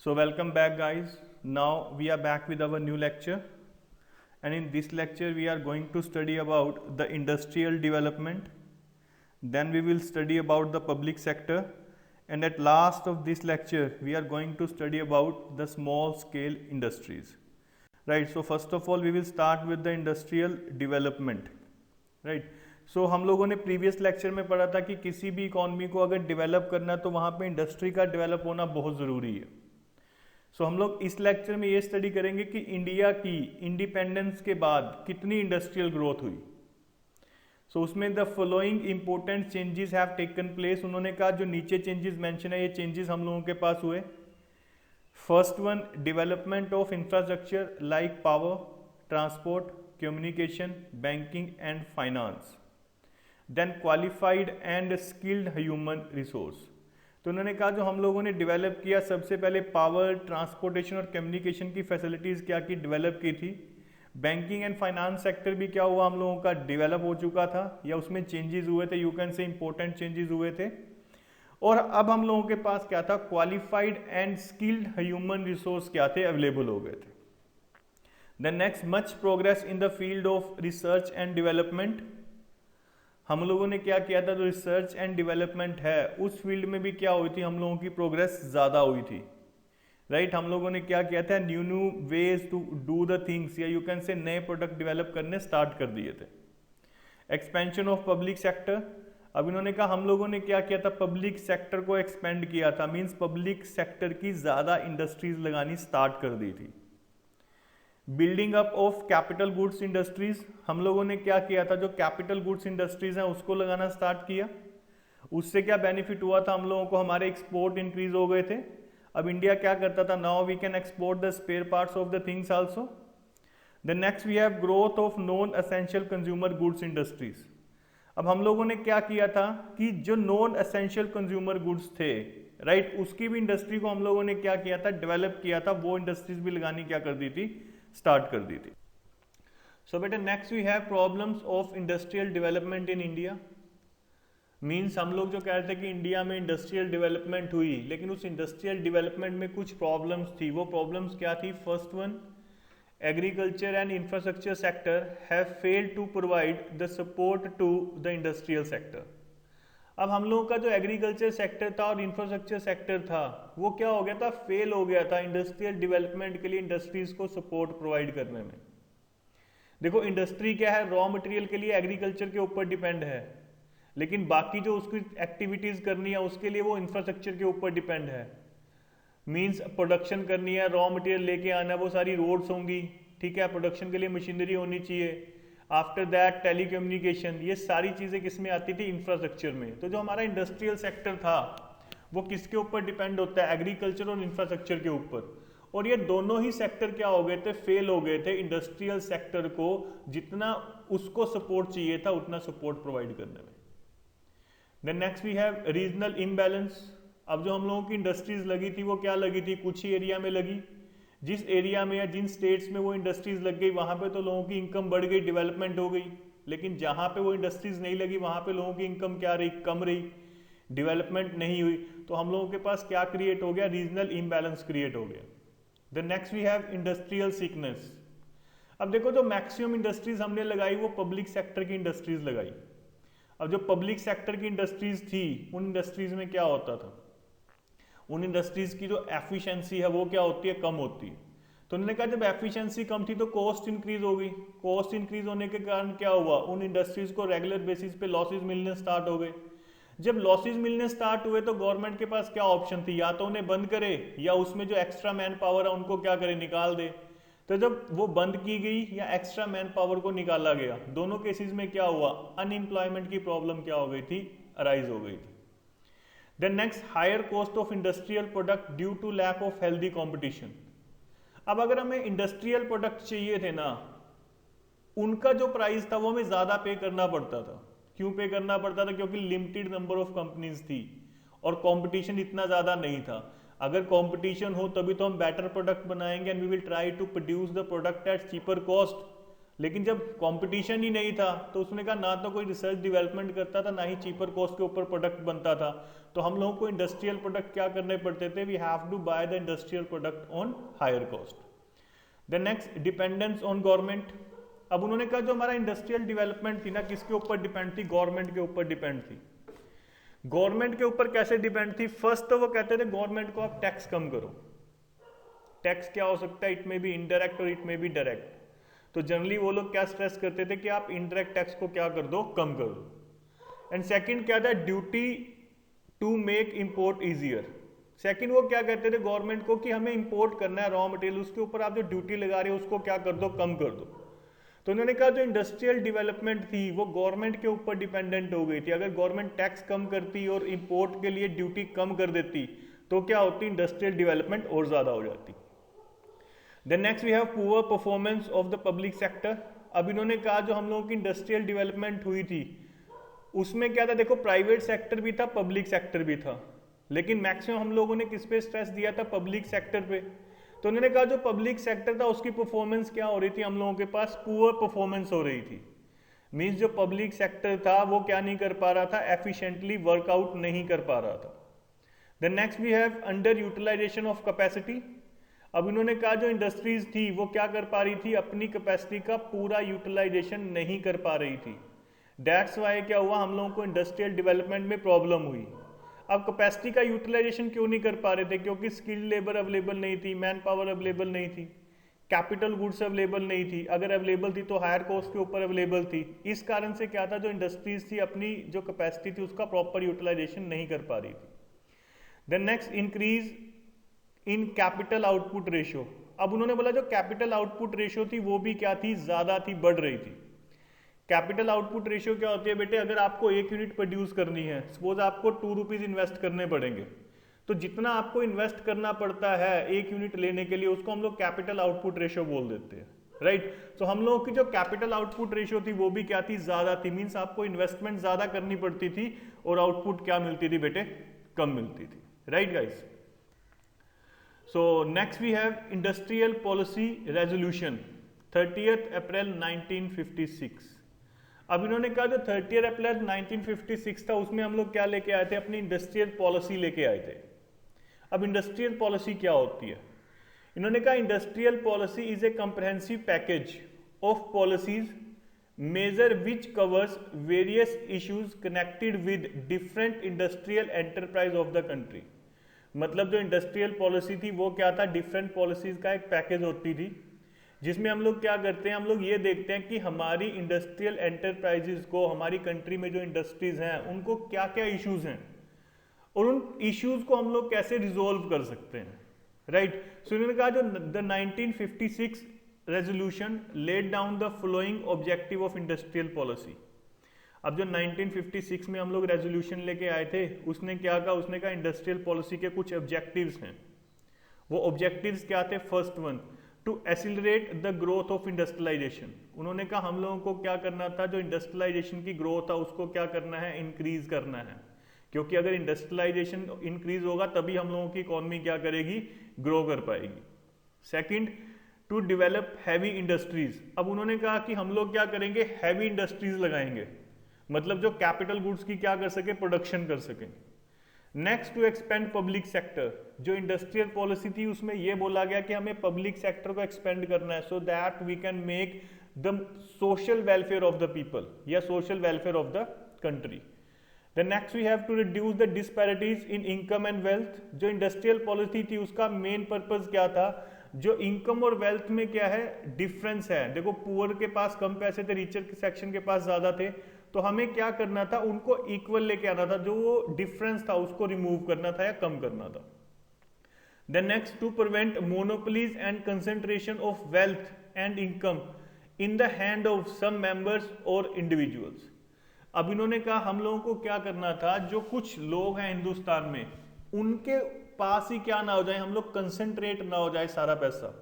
So welcome back guys. Now we are back with our new lecture, and in this lecture we are going to study about the industrial development. Then we will study about the public sector, and at last of this lecture we are going to study about the small scale industries. Right, so first of all we will start with the industrial development. Right, सो हम लोगों ने previous lecture में पढ़ा था कि किसी भी economy को अगर डेवलप करना है तो वहाँ पे इंडस्ट्री का डेवलप होना बहुत ज़रूरी है. सो हम लोग इस लेक्चर में ये स्टडी करेंगे कि इंडिया की इंडिपेंडेंस के बाद कितनी इंडस्ट्रियल ग्रोथ हुई. सो उसमें the following important changes have taken place. उन्होंने कहा जो नीचे चेंजेस मेंशन है ये चेंजेस हम लोगों के पास हुए. First one, development of infrastructure like power, transport, communication, banking and finance. Then qualified and skilled human resource. तो उन्होंने कहा जो हम लोगों ने डेवलप किया, सबसे पहले पावर, ट्रांसपोर्टेशन और कम्युनिकेशन की फैसिलिटीज़ क्या की, डेवलप की थी. बैंकिंग एंड फाइनेंस सेक्टर भी क्या हुआ, हम लोगों का डेवलप हो चुका था या उसमें चेंजेस हुए थे. यू कैन से इंपॉर्टेंट चेंजेस हुए थे. और अब हम लोगों के पास क्या था, qualified and skilled human resource क्या थे, अवेलेबल हो गए थे. Then next, much progress in the field of research and development. हम लोगों ने क्या किया था, जो रिसर्च एंड डेवलपमेंट है उस फील्ड में भी क्या हुई थी, हम लोगों की प्रोग्रेस ज़्यादा हुई थी. राइट, हम लोगों ने क्या किया था, new ways to do the things, या यू कैन से नए प्रोडक्ट डेवलप करने स्टार्ट कर दिए थे. Expansion of public sector. अब इन्होंने कहा हम लोगों ने क्या किया था, पब्लिक सेक्टर को एक्सपेंड किया था. मींस पब्लिक सेक्टर की ज़्यादा इंडस्ट्रीज लगानी स्टार्ट कर दी थी. Building up of capital goods industries. हम लोगों ने क्या किया था, जो कैपिटल गुड्स इंडस्ट्रीज हैं उसको लगाना स्टार्ट किया. उससे क्या बेनिफिट हुआ था हम लोगों को, हमारे एक्सपोर्ट इंक्रीज हो गए थे. अब इंडिया क्या करता था, now we can export the spare parts of the things also. The next we have growth of non essential consumer goods industries. अब हम लोगों ने क्या किया था कि जो नॉन एसेंशियल कंज्यूमर गुड्स थे, राइट, उसकी भी इंडस्ट्री को हम लोगों ने क्या किया था, डेवलप किया था. वो इंडस्ट्रीज भी लगानी क्या कर दी थी, स्टार्ट कर दी थी. सो बेटा next we have problems of industrial development in India. Means हम लोग जो कह रहे थे कि इंडिया में इंडस्ट्रियल डेवलपमेंट हुई, लेकिन उस इंडस्ट्रियल डेवलपमेंट में कुछ प्रॉब्लम्स थी. वो प्रॉब्लम्स क्या थी, first one, agriculture and infrastructure sector have failed to provide the support to the industrial sector. अब हम लोगों का जो एग्रीकल्चर सेक्टर था और इंफ्रास्ट्रक्चर सेक्टर था वो क्या हो गया था, फेल हो गया था इंडस्ट्रियल डेवलपमेंट के लिए इंडस्ट्रीज को सपोर्ट प्रोवाइड करने में. देखो इंडस्ट्री क्या है, रॉ मटेरियल के लिए एग्रीकल्चर के ऊपर डिपेंड है, लेकिन बाकी जो उसकी एक्टिविटीज करनी है उसके लिए वो इंफ्रास्ट्रक्चर के ऊपर डिपेंड है. मींस प्रोडक्शन करनी है, रॉ मटेरियल लेके आना है, वो सारी रोड्स होंगी, ठीक है, प्रोडक्शन के लिए मशीनरी होनी चाहिए. आफ्टर दैट टेली कम्युनिकेशन, ये सारी चीज़ें किस में आती थी, इंफ्रास्ट्रक्चर में. तो जो हमारा इंडस्ट्रियल सेक्टर था वो किसके ऊपर डिपेंड होता है, एग्रीकल्चर और इंफ्रास्ट्रक्चर के ऊपर. और ये दोनों ही सेक्टर क्या हो गए थे, फेल हो गए थे इंडस्ट्रियल सेक्टर को जितना उसको सपोर्ट चाहिए था उतना सपोर्ट प्रोवाइड करने में. Then next we have regional imbalance. अब जो हम लोगों की इंडस्ट्रीज लगी थी वो क्या लगी थी, कुछ ही एरिया में लगी. जिस एरिया में या जिन स्टेट्स में वो इंडस्ट्रीज लग गई वहां पे तो लोगों की इनकम बढ़ गई, डेवलपमेंट हो गई. लेकिन जहां पे वो इंडस्ट्रीज नहीं लगी वहां पे लोगों की इनकम क्या रही, कम रही, डेवलपमेंट नहीं हुई. तो हम लोगों के पास क्या क्रिएट हो गया, रीजनल इम्बैलेंस क्रिएट हो गया. The next we have industrial sickness. अब देखो जो मैक्सिमम इंडस्ट्रीज हमने लगाई वो पब्लिक सेक्टर की इंडस्ट्रीज लगाई. अब जो पब्लिक सेक्टर की इंडस्ट्रीज थी उन इंडस्ट्रीज में क्या होता था, उन इंडस्ट्रीज की जो एफिशिएंसी है वो क्या होती है, कम होती है. तो उन्होंने कहा जब एफिशिएंसी कम थी तो कॉस्ट इंक्रीज हो गई. कॉस्ट इंक्रीज होने के कारण क्या हुआ, उन इंडस्ट्रीज को रेगुलर बेसिस पे लॉसेज मिलने स्टार्ट हो गए. जब लॉसेज मिलने स्टार्ट हुए तो गवर्नमेंट के पास क्या ऑप्शन थी, या तो उन्हें बंद करे या उसमें जो एक्स्ट्रा मैन पावर है उनको क्या करे, निकाल दे. तो जब वो बंद की गई या एक्स्ट्रा मैन पावर को निकाला गया, दोनों केसेस में क्या हुआ, अनएम्प्लॉयमेंट की प्रॉब्लम क्या हो गई थी, अराइज हो गई थी. Then next, higher cost of industrial product due to lack of healthy competition. अब अगर हमें इंडस्ट्रियल प्रोडक्ट चाहिए थे ना, उनका जो प्राइस था वो हमें ज्यादा पे करना पड़ता था. क्यों पे करना पड़ता था, क्योंकि लिमिटेड नंबर ऑफ कंपनीज थी और कंपटीशन इतना ज्यादा नहीं था. अगर कंपटीशन हो तभी तो हम बेटर प्रोडक्ट बनाएंगे and we will try to produce the product at cheaper cost. लेकिन जब कंपटीशन ही नहीं था तो उसने कहा ना तो कोई रिसर्च डेवलपमेंट करता था, ना ही चीपर कॉस्ट के ऊपर प्रोडक्ट बनता था, तो हम लोगों को इंडस्ट्रियल प्रोडक्ट क्या करने पड़ते थे, we have to buy the industrial product on higher cost. The next, dependence on government. अब उन्होंने कहा जो हमारा इंडस्ट्रियल डेवलपमेंट थी ना, किसके ऊपर डिपेंड थी, गवर्नमेंट के ऊपर डिपेंड थी। गवर्नमेंट के ऊपर कैसे डिपेंड थी, फर्स्ट तो वो कहते थे गवर्नमेंट को आप टैक्स कम करो। टैक्स क्या हो सकता है, इट में बी इनडायरेक्ट और इट में बी डायरेक्ट। तो जनरली वो लोग क्या स्ट्रेस करते थे कि आप इनडायरेक्ट टैक्स को क्या कर दो, कम कर दो। एंड सेकंड क्या था, duty to make import easier. Second वो क्या कहते थे गवर्नमेंट को कि हमें इंपोर्ट करना है रॉ मटेरियल, उसके ऊपर आप जो ड्यूटी लगा रहे हो उसको क्या कर दो, कम कर दो। तो उन्होंने कहा जो इंडस्ट्रियल डेवलपमेंट थी वो गवर्नमेंट के ऊपर डिपेंडेंट हो गई थी। अगर गवर्नमेंट टैक्स कम करती और इंपोर्ट के लिए ड्यूटी कम कर देती तो क्या होती, इंडस्ट्रियल डेवलपमेंट और ज्यादा हो जाती। Then next we have poor performance of the public sector. अब इन्होंने कहा जो हम लोगों की इंडस्ट्रियल डेवलपमेंट हुई थी उसमें क्या था, देखो प्राइवेट सेक्टर भी था, पब्लिक सेक्टर भी था, लेकिन मैक्सिमम हम लोगों ने किस पे स्ट्रेस दिया था, पब्लिक सेक्टर पे। तो उन्होंने कहा जो पब्लिक सेक्टर था उसकी परफॉर्मेंस क्या हो रही थी, हम लोगों के पास पुअर परफॉर्मेंस हो रही थी। मींस जो पब्लिक सेक्टर था वो क्या नहीं कर पा रहा था, एफिशिएंटली वर्कआउट नहीं कर पा रहा था। Then next we have under utilization of capacity. अब इन्होंने कहा जो इंडस्ट्रीज थी वो क्या कर पा रही थी, अपनी कैपेसिटी का पूरा यूटिलाइजेशन नहीं कर पा रही थी। दैट्स वाई क्या हुआ, हम लोगों को इंडस्ट्रियल डेवलपमेंट में प्रॉब्लम हुई। अब कैपेसिटी का यूटिलाइजेशन क्यों नहीं कर पा रहे थे, क्योंकि स्किल्ड लेबर अवेलेबल नहीं थी, मैन पावर अवेलेबल नहीं थी, कैपिटल गुड्स अवेलेबल नहीं थी, अगर अवेलेबल थी तो हायर कॉस्ट के ऊपर अवेलेबल थी। इस कारण से क्या था, जो इंडस्ट्रीज थी अपनी जो कैपेसिटी थी उसका प्रॉपर यूटिलाइजेशन नहीं कर पा रही थी। Then next, increase in capital output ratio. अब उन्होंने बोला जो कैपिटल आउटपुट रेशियो थी वो भी क्या थी, ज्यादा थी, बढ़ रही थी। कैपिटल आउटपुट रेशियो क्या होती है बेटे, अगर आपको 1 यूनिट प्रोड्यूस करनी है, सपोज आपको 2 रुपीज इन्वेस्ट करने पड़ेंगे, तो जितना आपको इन्वेस्ट करना पड़ता है 1 यूनिट लेने के लिए उसको हम लोग कैपिटल आउटपुट रेशियो बोल देते हैं, राइट। तो हम लोगों की जो कैपिटल आउटपुट रेशियो थी वो भी क्या थी, ज्यादा थी। मीन्स आपको इन्वेस्टमेंट ज्यादा करनी पड़ती थी और आउटपुट क्या मिलती थी बेटे, कम मिलती थी, right guys. So next we have industrial policy resolution 30 April 1956। अब इन्होंने कहा जो 30 अप्रैल 1956 था उसमें हम लोग क्या लेके आए थे, अपनी इंडस्ट्रियल पॉलिसी लेके आए थे। अब इंडस्ट्रियल पॉलिसी क्या होती है, इन्होंने कहा industrial policy is a comprehensive package of policies major which covers various issues connected with different industrial enterprise of the country. मतलब जो इंडस्ट्रियल पॉलिसी थी वो क्या था, डिफरेंट पॉलिसीज का एक पैकेज होती थी, जिसमें हम लोग क्या करते हैं, हम लोग ये देखते हैं कि हमारी इंडस्ट्रियल एंटरप्राइजेस को, हमारी कंट्री में जो इंडस्ट्रीज हैं उनको क्या क्या इश्यूज हैं और उन इश्यूज को हम लोग कैसे रिजोल्व कर सकते हैं, राइट। सो इन्होंने कहा जो the 1956 resolution laid down the following objective of industrial policy. अब जो 1956 में हम लोग रेजोल्यूशन लेके आए थे उसने क्या कहा, उसने कहा इंडस्ट्रियल पॉलिसी के कुछ ऑब्जेक्टिव्स हैं। वो ऑब्जेक्टिव्स क्या थे, first one, to accelerate the growth of industrialization. उन्होंने कहा हम लोगों को क्या करना था, जो इंडस्ट्रियलाइजेशन की ग्रोथ है उसको क्या करना है, इंक्रीज करना है, क्योंकि अगर इंडस्ट्रियलाइजेशन इंक्रीज होगा तभी हम लोगों की इकोनॉमी क्या करेगी, ग्रो कर पाएगी। Second, to develop heavy industries. अब उन्होंने कहा कि हम लोग क्या करेंगे, हैवी इंडस्ट्रीज लगाएंगे, मतलब जो कैपिटल गुड्स की क्या कर सके, प्रोडक्शन कर सके। Next, to expand public sector. जो इंडस्ट्रियल पॉलिसी थी उसमें यह बोला गया कि हमें पब्लिक सेक्टर को एक्सपेंड करना है so that we can make the social welfare of the people या social welfare of the country. Then next we have to reduce the disparities in income and wealth. जो industrial policy थी उसका main purpose क्या था, जो income और wealth में क्या है, डिफरेंस है। देखो पुअर के पास कम पैसे थे, रिचर के सेक्शन के पास ज्यादा थे, तो हमें क्या करना था, उनको इक्वल लेके आना था, जो वो डिफरेंस था उसको रिमूव करना था या कम करना था। Then next, to prevent monopolies and concentration of wealth and income in the hand of some members और इंडिविजुअल्स। अब इन्होंने कहा हम लोगों को क्या करना था, जो कुछ लोग हैं हिंदुस्तान में उनके पास ही क्या ना हो जाए, हम लोग कंसंट्रेट ना हो जाए सारा पैसा,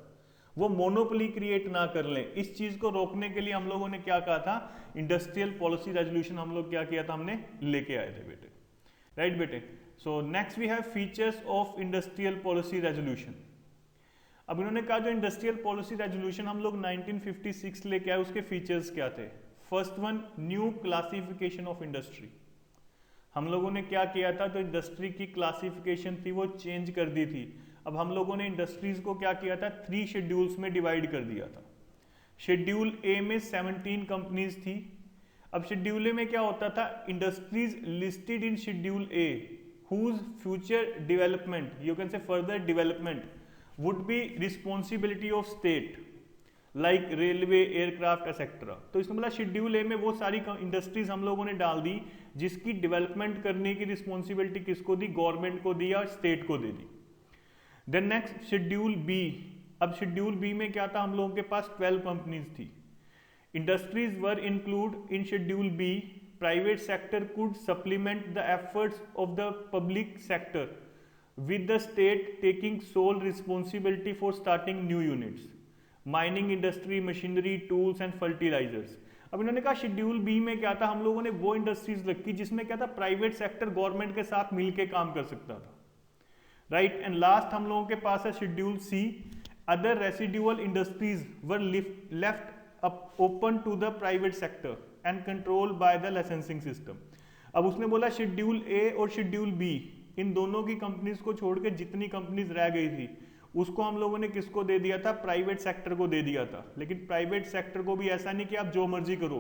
वो मोनोपोली क्रिएट ना कर लें। इस चीज को रोकने के लिए हम लोगों ने क्या कहा था, इंडस्ट्रियल पॉलिसी रेजोल्यूशन हम लोग क्या किया था, हमने लेके आए थे बेटे, राइट बेटे। So next we have features of industrial policy resolution. अब इन्होंने कहा जो इंडस्ट्रियल पॉलिसी रेजोल्यूशन हम लोग 1956 लेके आए उसके फीचर्स क्या थे। First one, new classification of industry. हम लोगों ने क्या किया था, तो इंडस्ट्री की क्लासिफिकेशन थी वो चेंज कर दी थी। अब हम लोगों ने इंडस्ट्रीज को क्या किया था, 3 शेड्यूल्स में डिवाइड कर दिया था। शेड्यूल ए में 17 कंपनीज थी। अब शेड्यूल ए में क्या होता था, industries listed in schedule A whose future development, you can say further development, would be responsibility of state like railway, aircraft etc. तो इसमें बोला शेड्यूल ए में वो सारी इंडस्ट्रीज हम लोगों ने डाल दी जिसकी डेवलपमेंट करने की रिस्पॉन्सिबिलिटी किसको दी, गवर्नमेंट को दी या स्टेट को दे दी। Then next schedule B. अब शेड्यूल बी में क्या था, हम लोगों के पास 12 कंपनीज थी। Industries were include in schedule B. Private sector could supplement the efforts of the public sector with the state taking sole responsibility for starting new units, mining industry, machinery, tools and fertilizers. अब इन्होंने कहा schedule B में क्या था, हम लोगों ने वो इंडस्ट्रीज रखी जिसमें क्या था, प्राइवेट सेक्टर गवर्नमेंट के साथ मिलके काम कर सकता था, राइट। एंड लास्ट हम लोगों के पास है schedule C. Other residual industries were left open to the private sector and control by the licensing system. अब उसने बोला शेड्यूल ए और शेड्यूल बी इन दोनों की कंपनीज को छोड़ के जितनी कंपनीज रह गई थी उसको हम लोगों ने किसको दे दिया था, प्राइवेट सेक्टर को दे दिया था। लेकिन प्राइवेट सेक्टर को भी ऐसा नहीं कि आप जो मर्जी करो,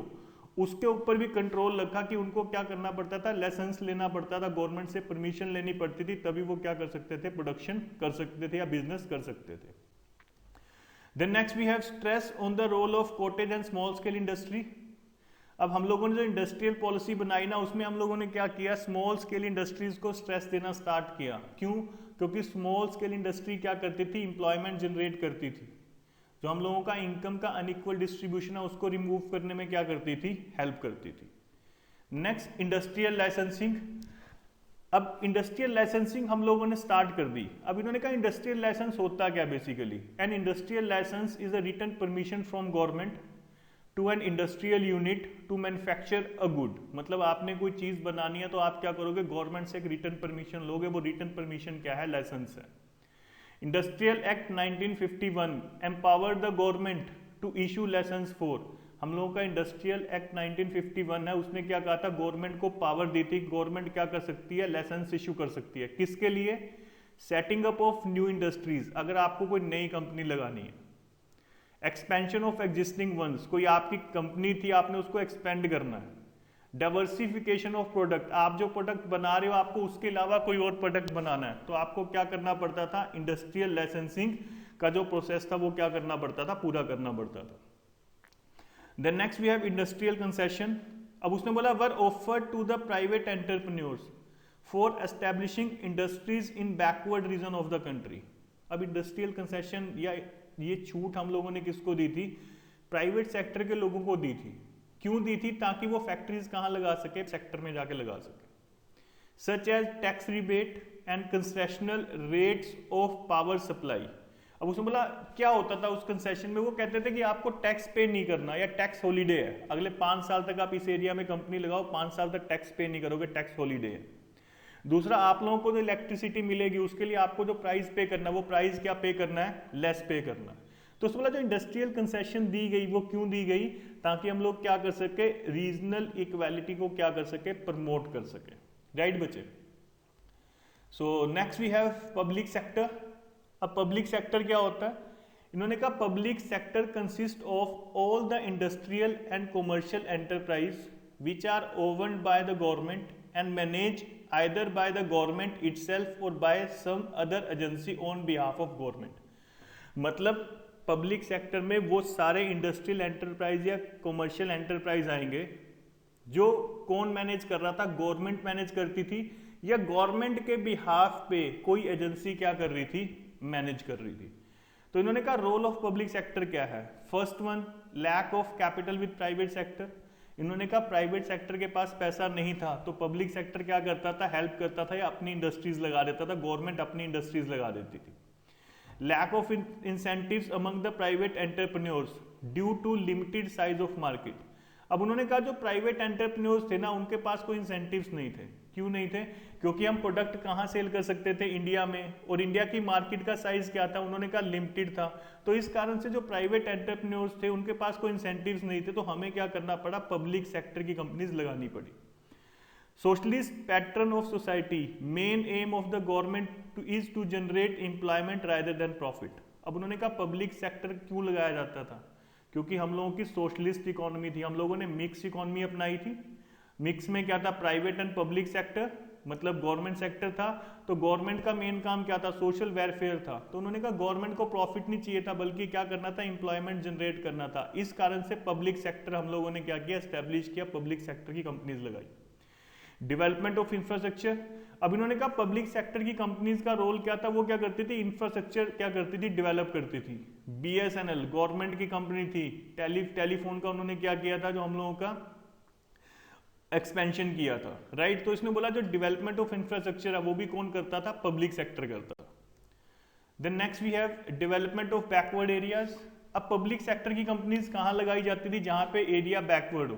उसके ऊपर भी कंट्रोल रखा कि उनको क्या करना पड़ता था, लाइसेंस लेना पड़ता था, गवर्नमेंट से परमिशन लेनी पड़ती थी, तभी वो क्या कर सकते थे, प्रोडक्शन कर सकते थे या बिजनेस कर सकते थे। Then next we have stress on the role of cottage and small scale industry. अब हम लोगों ने जो इंडस्ट्रियल पॉलिसी बनाई ना उसमें हम लोगों ने क्या किया, स्मॉल स्केल इंडस्ट्रीज को स्ट्रेस देना स्टार्ट किया। क्यों? क्योंकि स्मॉल स्केल इंडस्ट्री क्या करती थी, एम्प्लॉयमेंट जनरेट करती थी। जो हम लोगों का इनकम का अनइक्वल डिस्ट्रीब्यूशन है उसको रिमूव करने में क्या करती थी, हेल्प करती थी। Next industrial licensing. अब इंडस्ट्रियल लाइसेंसिंग हम लोगों ने स्टार्ट कर दी। अब इन्होंने कहा इंडस्ट्रियल लाइसेंस होता क्या basically, an industrial license is a written permission from government to an industrial unit to manufacture a good. मतलब आपने कोई चीज बनानी है तो आप क्या करोगे, गवर्नमेंट से एक रिटन परमिशन लोगे। वो रिटन परमिशन क्या है, लाइसेंस है। Industrial act 1951 empower the government to issue license for. हम लोगों का इंडस्ट्रियल एक्ट 1951 है, उसने क्या कहा था, गवर्नमेंट को पावर दी थी, गवर्नमेंट क्या कर सकती है, लाइसेंस इशू कर सकती है। किसके लिए, setting up of new industries, अगर आपको कोई नई कंपनी लगानी है। एक्सपेंशन ऑफ एग्जिस्टिंग वंस, कोई आपकी कंपनी थी आपने उसको एक्सपेंड करना है। डाइवर्सिफिकेशन ऑफ प्रोडक्ट, आप जो प्रोडक्ट बना रहे हो आपको उसके अलावा कोई और प्रोडक्ट बनाना है तो आपको क्या करना पड़ता था, इंडस्ट्रियल लाइसेंसिंग का जो प्रोसेस था वो क्या करना पड़ता था, पूरा करना पड़ता था। Then next we have industrial concession. अब उसने बोला were offered to the private entrepreneurs for establishing industries in backward region of the country. अब इंडस्ट्रियल कंसेशन या ये छूट हम लोगों ने किसको दी थी, प्राइवेट सेक्टर के लोगों को दी थी। क्यों दी थी, ताकि वो फैक्ट्रीज कहां लगा सके, सेक्टर में जाके लगा सके। Such as tax rebate and concessional rates of power supply. अब उसमें बोला क्या होता था उस कंसेशन में, वो कहते थे कि आपको टैक्स पे नहीं करना या टैक्स हॉलीडे है, अगले 5 साल तक आप इस एरिया में कंपनी लगाओ, 5 साल तक टैक्स पे नहीं करोगे, टैक्स हॉलीडे है। दूसरा, आप लोगों को जो इलेक्ट्रिसिटी मिलेगी उसके लिए आपको जो प्राइस पे करना है वो प्राइस क्या पे करना है, लेस पे करना है। तो उसमें बोला जो इंडस्ट्रियल कंसेशन दी गई वो क्यों दी गई, ताकि हम लोग क्या कर सके, रीजनल इक्वालिटी को क्या कर सके, प्रमोट कर सके। राइट बच्चे। So next we have public sector. अब पब्लिक सेक्टर क्या होता है, इन्होंने कहा public sector consist of all the industrial and commercial enterprise which are owned by the government and manage either by the government itself or by some other agency on behalf of government। मतलब public sector में वो सारे industrial enterprise या commercial enterprise आएंगे जो कौन manage कर रहा था, गवर्नमेंट मैनेज करती थी या गवर्नमेंट के बिहाफ पे कोई एजेंसी क्या कर रही थी, मैनेज कर रही थी। तो इन्होंने कहा रोल ऑफ पब्लिक सेक्टर क्या है। First one, lack of capital with private sector. इन्होंने कहा प्राइवेट सेक्टर के पास पैसा नहीं था तो पब्लिक सेक्टर क्या करता था, हेल्प करता था या अपनी इंडस्ट्रीज लगा देता था, गवर्नमेंट अपनी इंडस्ट्रीज लगा देती थी। Lack of incentives among the private entrepreneurs due to limited size of market. अब उन्होंने कहा जो प्राइवेट एंटरप्रेन्योर्स थे ना उनके पास कोई इंसेंटिव्स नहीं थे, क्यों नहीं थे? क्योंकि हम प्रोडक्ट कहाँ सेल कर सकते थे? इंडिया में, और इंडिया की मार्केट का साइज क्या था? उन्होंने कहा लिमिटेड था। तो इस कारण से जो प्राइवेट एंटरप्रेन्योर्स थे उनके पास कोई इंसेंटिव्स नहीं थे, तो हमें क्या करना पड़ा? पब्लिक सेक्टर की कंपनीज लगानी पड़ी। Socialist pattern of society, main aim of the government is to generate employment rather than profit. अब उन्होंने कहा पब्लिक सेक्टर क्यों लगाया जाता था? क्योंकि हम लोगों की सोशलिस्ट इकोनॉमी थी, हम लोगों ने मिक्स इकोनॉमी अपनाई थी। मिक्स में क्या था? प्राइवेट एंड पब्लिक सेक्टर, मतलब गवर्नमेंट सेक्टर था। तो गवर्नमेंट का मेन काम क्या था? सोशल वेलफेयर था। तो उन्होंने कहा गवर्नमेंट को प्रॉफिट नहीं चाहिए था, बल्कि क्या करना था? एम्प्लॉयमेंट जनरेट करना था। इस कारण से पब्लिक सेक्टर हम लोगों ने क्या किया? एस्टेब्लिश किया, पब्लिक सेक्टर की कंपनीज लगाई। डेवलपमेंट ऑफ इंफ्रास्ट्रक्चर, अब इन्होंने कहा पब्लिक सेक्टर की कंपनीज का रोल क्या था? वो क्या करती थी? इंफ्रास्ट्रक्चर क्या करती थी? डेवलप करती थी। BSNL गवर्नमेंट की कंपनी थी, टेलीफोन का उन्होंने क्या किया था? जो हम लोगों का एक्सपेंशन किया था, राइट। तो इसने बोला जो डेवलपमेंट ऑफ इंफ्रास्ट्रक्चर है वो भी कौन करता था? पब्लिक सेक्टर करता था। Then next we have development of backward areas. अब पब्लिक सेक्टर की कंपनीज कहाँ लगाई जाती थी? जहां पे एरिया बैकवर्ड हो,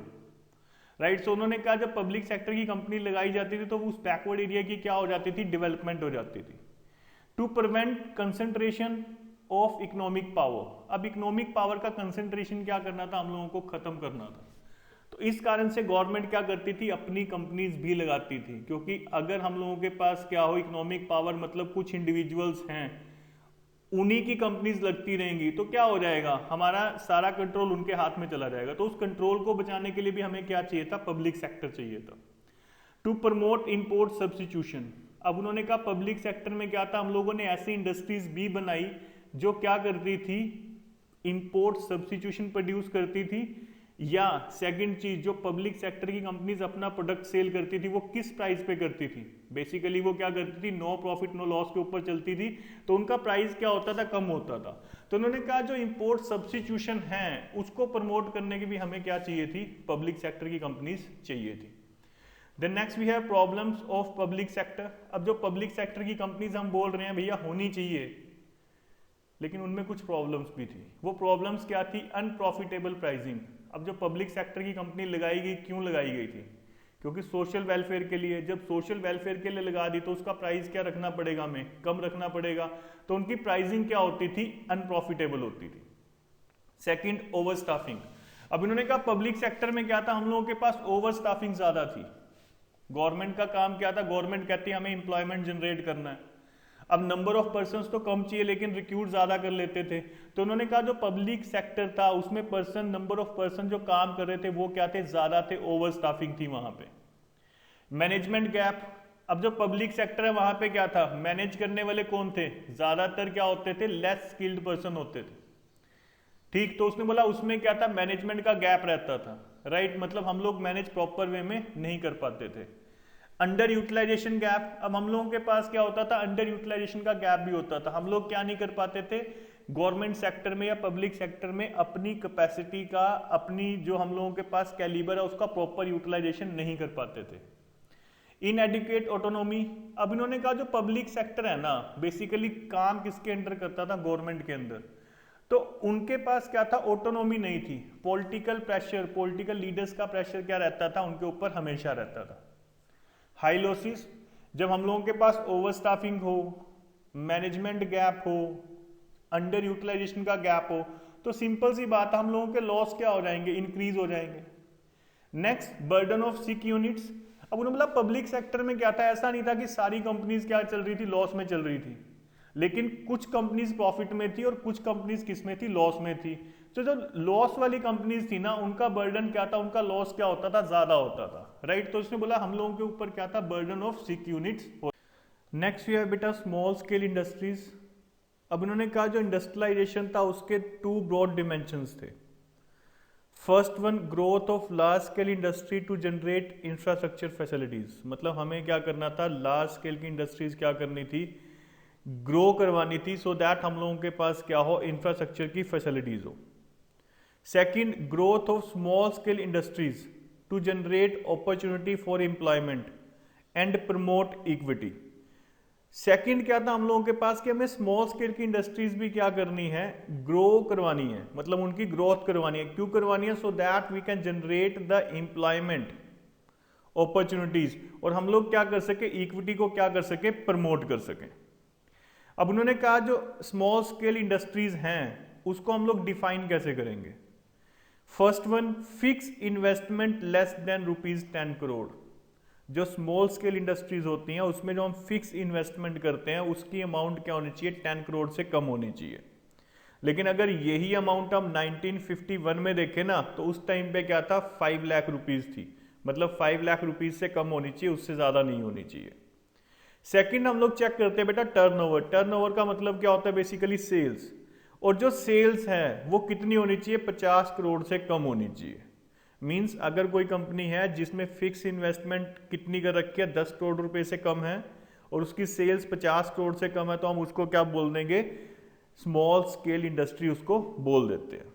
राइट। सो उन्होंने कहा जब पब्लिक सेक्टर की कंपनी लगाई जाती थी तो उस बैकवर्ड एरिया की क्या हो जाती थी? डेवलपमेंट हो जाती थी। To prevent concentration of economic power, अब इकोनॉमिक पावर का कंसंट्रेशन क्या करना था? हम लोगों को खत्म करना था। तो इस कारण से गवर्नमेंट क्या करती थी? अपनी कंपनीज भी लगाती थी, क्योंकि अगर हम लोगों के पास क्या हो? इकोनॉमिक पावर, मतलब कुछ इंडिविजुअल्स हैं, उन्हीं की कंपनीज लगती रहेंगी, तो क्या हो जाएगा? हमारा सारा कंट्रोल उनके हाथ में चला जाएगा। तो उस कंट्रोल को बचाने के लिए भी हमें क्या चाहिए था? पब्लिक सेक्टर चाहिए था। टू प्रमोट इंपोर्ट सब्स्टिट्यूशन, अब उन्होंने कहा पब्लिक सेक्टर में क्या था? हम लोगों ने ऐसी इंडस्ट्रीज भी बनाई जो क्या करती थी? इंपोर्ट सब्स्टिट्यूशन प्रोड्यूस करती थी। या सेकंड चीज, जो पब्लिक सेक्टर की कंपनीज अपना प्रोडक्ट सेल करती थी वो किस प्राइस पे करती थी? बेसिकली वो क्या करती थी? नो प्रॉफिट नो लॉस के ऊपर चलती थी। तो उनका प्राइस क्या होता था? कम होता था। तो उन्होंने कहा जो इंपोर्ट सब्स्टिट्यूशन है उसको प्रमोट करने की भी हमें क्या चाहिए थी? पब्लिक सेक्टर की कंपनीज चाहिए थी। Then next we have problems of public sector. अब जो पब्लिक सेक्टर की कंपनीज हम बोल रहे हैं भैया होनी चाहिए, लेकिन उनमें कुछ प्रॉब्लम्स भी थी। वो प्रॉब्लम्स क्या थी? Unprofitable pricing. अब जो पब्लिक सेक्टर की कंपनी लगाई गई, क्यों लगाई गई थी? क्योंकि सोशल वेलफेयर के लिए। जब सोशल वेलफेयर के लिए लगा दी तो उसका प्राइस क्या रखना पड़ेगा? हमें कम रखना पड़ेगा। तो उनकी प्राइसिंग क्या होती थी? अनप्रॉफिटेबल होती थी। Second, over staffing. अब इन्होंने कहा पब्लिक सेक्टर में क्या था? हम लोगों के पास ओवर स्टाफिंग ज्यादा थी। गवर्नमेंट का काम क्या था? गवर्नमेंट कहती है हमें एम्प्लॉयमेंट जनरेट करना है। अब नंबर ऑफ पर्सन्स तो कम चाहिए, लेकिन रिक्रूट ज्यादा कर लेते थे। तो उन्होंने कहा जो पब्लिक सेक्टर था उसमें नंबर ऑफ पर्सन जो काम कर रहे थे वो क्या थे? ज्यादा थे, ओवर स्टाफिंग थी वहां पे। मैनेजमेंट गैप, अब जो पब्लिक सेक्टर है वहां पे क्या था? मैनेज करने वाले कौन थे? ज्यादातर क्या होते थे? लेस स्किल्ड पर्सन होते थे, ठीक। तो उसने बोला उसमें क्या था? मैनेजमेंट का गैप रहता था, राइट। मतलब हम लोग मैनेज प्रॉपर वे में नहीं कर पाते थे। अंडर यूटिलाइजेशन गैप, अब हम लोगों के पास क्या होता था? अंडर यूटिलाइजेशन का गैप भी होता था। हम लोग क्या नहीं कर पाते थे? गवर्नमेंट सेक्टर में या पब्लिक सेक्टर में अपनी कैपेसिटी का, अपनी जो हम लोगों के पास कैलिबर है उसका प्रॉपर यूटिलाइजेशन नहीं कर पाते थे। इनएडिक्वेट ऑटोनॉमी, अब इन्होंने कहा जो पब्लिक सेक्टर है ना, बेसिकली काम किसके अंडर करता था? गवर्नमेंट के अंदर। तो उनके पास क्या था? ऑटोनॉमी नहीं थी। पॉलिटिकल प्रेशर, पॉलिटिकल लीडर्स का प्रेशर क्या रहता था? उनके ऊपर हमेशा रहता था। हाई लॉसेस, जब हम लोगों के पास ओवर स्टाफिंग हो, मैनेजमेंट गैप हो, अंडर यूटिलाइजेशन का गैप हो, तो सिंपल सी बात है हम लोगों के लॉस क्या हो जाएंगे? इंक्रीज हो जाएंगे। Next, burden of sick units. अब उन्होंने बोला पब्लिक सेक्टर में क्या था? ऐसा नहीं था कि सारी कंपनीज क्या चल रही थी? लॉस में चल रही थी, लेकिन कुछ कंपनीज प्रॉफिट में थी और कुछ कंपनीज किस में थी? लॉस में थी। तो जो लॉस वाली कंपनीज थी ना, उनका बर्डन क्या था? उनका लॉस क्या होता था? ज्यादा होता था, राइट। तो उसने बोला हम लोगों के ऊपर क्या था? Burden of sick units. Next we have बेटा स्मॉल स्केल इंडस्ट्रीज। अब इन्होंने कहा जो इंडस्ट्रियलाइजेशन था उसके टू ब्रॉड डिमेंशंस थे। First one, growth of large scale industry to generate infrastructure facilities. मतलब हमें क्या करना था? लार्ज स्केल की इंडस्ट्रीज क्या करनी थी? ग्रो करवानी थी, सो दैट हम लोगों के पास क्या हो? इंफ्रास्ट्रक्चर की फैसिलिटीज हो। Second, growth of small scale industries to generate opportunity for employment and promote equity. Second क्या था हम लोगों के पास? कि हमें स्मॉल स्केल की इंडस्ट्रीज भी क्या करनी है? ग्रो करवानी है, मतलब उनकी ग्रोथ करवानी है। क्यों करवानी है? So that we can generate the employment opportunities, और हम लोग क्या कर सके, इक्विटी को क्या कर सके, प्रमोट कर सके। अब उन्होंने कहा जो स्मॉल स्केल इंडस्ट्रीज हैं उसको हम लोग डिफाइन कैसे करेंगे। First one, fix investment less than ₹10 crore. जो स्मॉल स्केल इंडस्ट्रीज होती हैं उसमें जो हम फिक्स इन्वेस्टमेंट करते हैं उसकी अमाउंट क्या होनी चाहिए, 10 करोड़ से कम होनी चाहिए। लेकिन अगर यही अमाउंट हम 1951 में देखें ना तो उस टाइम पे क्या था, 5 लाख रुपीज थी, मतलब 5 लाख रुपीज से कम होनी चाहिए, उससे ज्यादा नहीं होनी चाहिए। सेकंड हम लोग चेक करते हैं बेटा टर्नओवर। टर्नओवर का मतलब क्या होता है, बेसिकली सेल्स, और जो सेल्स है वो कितनी होनी चाहिए, 50 करोड़ से कम होनी चाहिए। मींस अगर कोई कंपनी है जिसमें फिक्स इन्वेस्टमेंट कितनी कर रखी है, 10 करोड़ रुपए से कम है, और उसकी सेल्स 50 करोड़ से कम है, तो हम उसको क्या बोल देंगे, स्मॉल स्केल इंडस्ट्री उसको बोल देते हैं।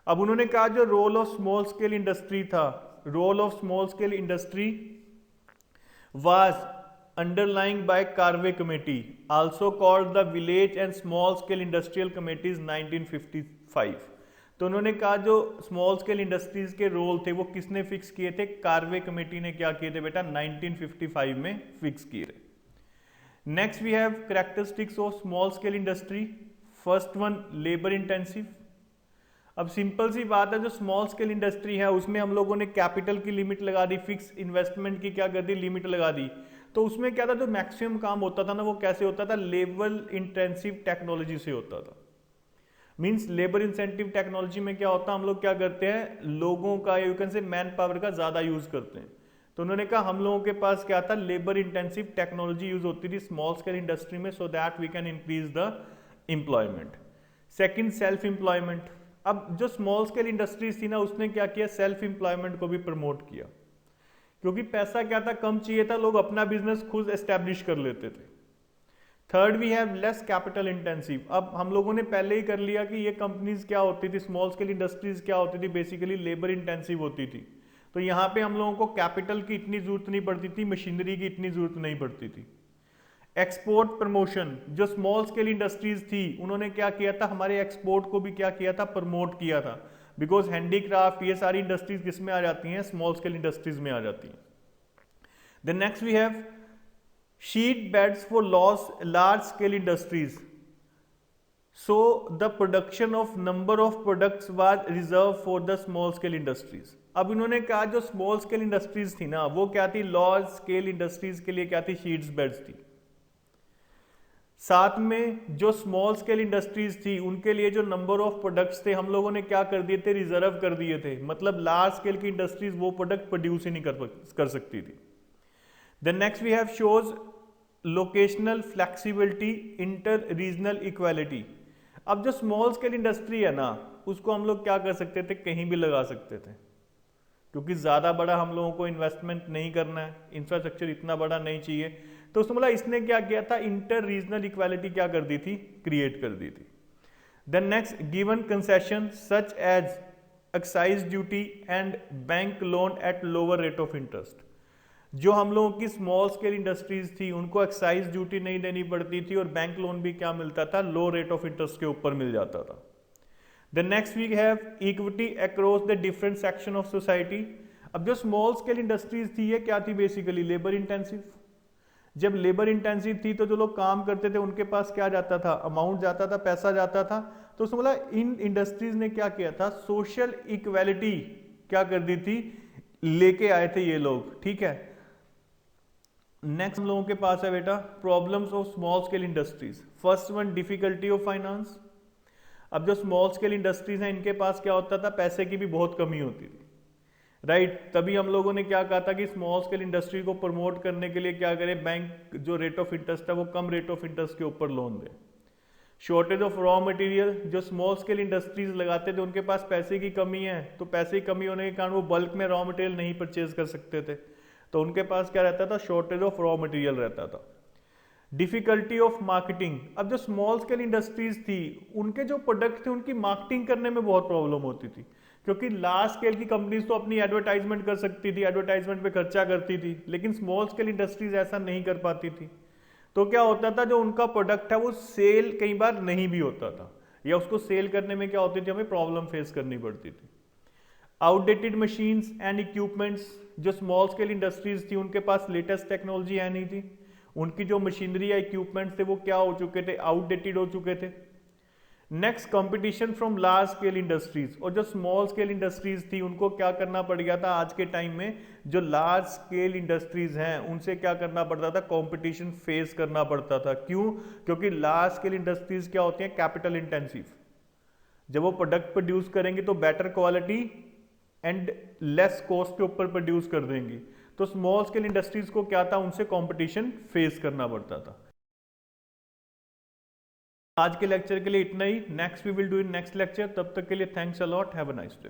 अब उन्होंने कहा जो role of small scale industry था, role of small scale industry was underlying by Karve committee, also called the village and small scale industrial committees 1955। तो उन्होंने कहा जो स्मॉल स्केल इंडस्ट्रीज के रोल थे वो किसने फिक्स किए थे, कार्वे कमेटी ने क्या किए थे बेटा, 1955 में फिक्स किए थे। Next we have characteristics of small scale industry. First one, labour intensive. अब सिंपल सी बात है, जो स्मॉल स्केल इंडस्ट्री है उसमें हम लोगों ने कैपिटल की लिमिट लगा दी, फिक्स इन्वेस्टमेंट की क्या कर दी, लिमिट लगा दी। तो उसमें क्या था, जो मैक्सिमम काम होता था ना वो कैसे होता था, लेबर इंटेंसिव टेक्नोलॉजी से होता था। मींस लेबर इंसेंटिव टेक्नोलॉजी में क्या होता है, हम लोग क्या करते हैं, लोगों का, यू कैन से मैन पावर का ज्यादा यूज करते हैं। तो उन्होंने कहा हम लोगों के पास क्या था, लेबर इंटेंसिव टेक्नोलॉजी यूज होती थी स्मॉल स्केल इंडस्ट्री में, so that we can increase the employment. Second, self employment. अब जो स्मॉल स्केल इंडस्ट्रीज थी ना उसने क्या किया, सेल्फ एम्प्लॉयमेंट को भी प्रमोट किया, क्योंकि पैसा क्या था, कम चाहिए था, लोग अपना बिजनेस खुद एस्टेब्लिश कर लेते थे। Third we have less capital intensive. अब हम लोगों ने पहले ही कर लिया कि ये कंपनीज क्या होती थी, स्मॉल स्केल इंडस्ट्रीज क्या होती थी, बेसिकली लेबर इंटेंसिव होती थी। तो यहाँ पे हम लोगों को कैपिटल की इतनी जरूरत नहीं पड़ती थी, मशीनरी की इतनी जरूरत नहीं पड़ती थी। एक्सपोर्ट प्रमोशन, जो स्मॉल स्केल इंडस्ट्रीज थी उन्होंने क्या किया था, हमारे एक्सपोर्ट को भी क्या किया था, प्रमोट किया था, बिकॉज हैंडीक्राफ्ट ये सारी इंडस्ट्रीज किसमें आ जाती हैं, स्मॉल स्केल इंडस्ट्रीज में आ जाती हैं। Then next we have sheet beds for large scale industries, so the production of number of products was reserve for the small scale industries. अब इन्होंने कहा जो स्मॉल स्केल इंडस्ट्रीज थी ना वो क्या थी, लार्ज स्केल इंडस्ट्रीज के लिए क्या थी, शीट्स बेड्स थी। साथ में जो स्मॉल स्केल इंडस्ट्रीज थी उनके लिए जो नंबर ऑफ प्रोडक्ट्स थे हम लोगों ने क्या कर दिए थे, रिजर्व कर दिए थे, मतलब लार्ज स्केल की इंडस्ट्रीज वो प्रोडक्ट प्रोड्यूस ही नहीं कर सकती थी। Then next we have shows locational flexibility, inter regional equality. अब जो स्मॉल स्केल इंडस्ट्री है ना उसको हम लोग क्या कर सकते थे, कहीं भी लगा सकते थे, क्योंकि ज्यादा बड़ा हम लोगों को इन्वेस्टमेंट नहीं करना है, इंफ्रास्ट्रक्चर इतना बड़ा नहीं चाहिए। तो उसमें इसने क्या किया था, इंटर रीजनल इक्वालिटी क्या कर दी थी, क्रिएट कर दी थी। Then next, given concession such as excise duty and bank loan at lower rate of interest. जो हम लोगों की स्मॉल स्केल इंडस्ट्रीज थी उनको एक्साइज ड्यूटी नहीं देनी पड़ती थी और बैंक लोन भी क्या मिलता था, लो रेट ऑफ इंटरेस्ट के ऊपर मिल जाता था। The next we have equity across the different section of society। अब जो स्मॉल स्केल इंडस्ट्रीज थी ये क्या थी, बेसिकली लेबर इंटेंसिव। जब लेबर इंटेंसिव थी तो जो लोग काम करते थे उनके पास क्या जाता था, अमाउंट जाता था, पैसा जाता था। तो उसमें बोला इन इंडस्ट्रीज ने क्या किया था, सोशल इक्वालिटी क्या कर दी थी, लेके आए थे ये लोग, ठीक है। नेक्स्ट हम लोगों के पास है बेटा problems of small scale industries. First one, difficulty of finance. अब जो स्मॉल स्केल इंडस्ट्रीज हैं इनके पास क्या होता था, पैसे की भी बहुत कमी होती थी, राइट। तभी हम लोगों ने क्या कहा था कि स्मॉल स्केल इंडस्ट्री को प्रमोट करने के लिए क्या करें, बैंक जो रेट ऑफ इंटरेस्ट है वो कम रेट ऑफ इंटरेस्ट के ऊपर loan they. Shortage of raw material, जो स्मॉल स्केल इंडस्ट्रीज लगाते थे उनके पास पैसे की कमी है, तो पैसे की कमी होने के कारण वो बल्क में रॉ मटेरियल नहीं परचेज कर सकते थे, तो उनके पास क्या रहता था, शॉर्टेज ऑफ रॉ मटेरियल रहता था। डिफिकल्टी ऑफ मार्केटिंग, अब जो स्मॉल स्केल इंडस्ट्रीज थी उनके जो प्रोडक्ट थे उनकी मार्केटिंग करने में बहुत प्रॉब्लम होती थी, क्योंकि लार्ज स्केल की कंपनीज तो अपनी एडवर्टाइजमेंट कर सकती थी, एडवर्टाइजमेंट पे खर्चा करती थी, लेकिन स्मॉल स्केल इंडस्ट्रीज ऐसा नहीं कर पाती थी। तो क्या होता था, जो उनका प्रोडक्ट है वो सेल कई बार नहीं भी होता था, या उसको सेल करने में क्या होती थी, हमें प्रॉब्लम फेस करनी पड़ती थी। आउटडेटेड मशीन्स एंड इक्विपमेंट्स, जो स्मॉल स्केल इंडस्ट्रीज थी उनके पास लेटेस्ट टेक्नोलॉजी है नहीं थी, उनकी जो मशीनरी या इक्विपमेंट थे वो क्या हो चुके थे, आउटडेटेड हो चुके थे। Next competition from large scale industries, और जो स्मॉल स्केल इंडस्ट्रीज थी उनको क्या करना पड़ गया था, आज के टाइम में जो लार्ज स्केल इंडस्ट्रीज हैं उनसे क्या करना पड़ता था, कंपटीशन फेस करना पड़ता था। क्यों? क्योंकि लार्ज स्केल इंडस्ट्रीज क्या होती हैं, कैपिटल इंटेंसिव। जब वो प्रोडक्ट प्रोड्यूस करेंगे तो better quality and less cost के ऊपर प्रोड्यूस कर देंगे। तो स्मॉल स्केल इंडस्ट्रीज को क्या था, उनसे कंपटीशन फेस करना पड़ता था। आज के लेक्चर के लिए इतना ही। Next we will do in next lecture. तब तक के लिए thanks a lot, have a nice day.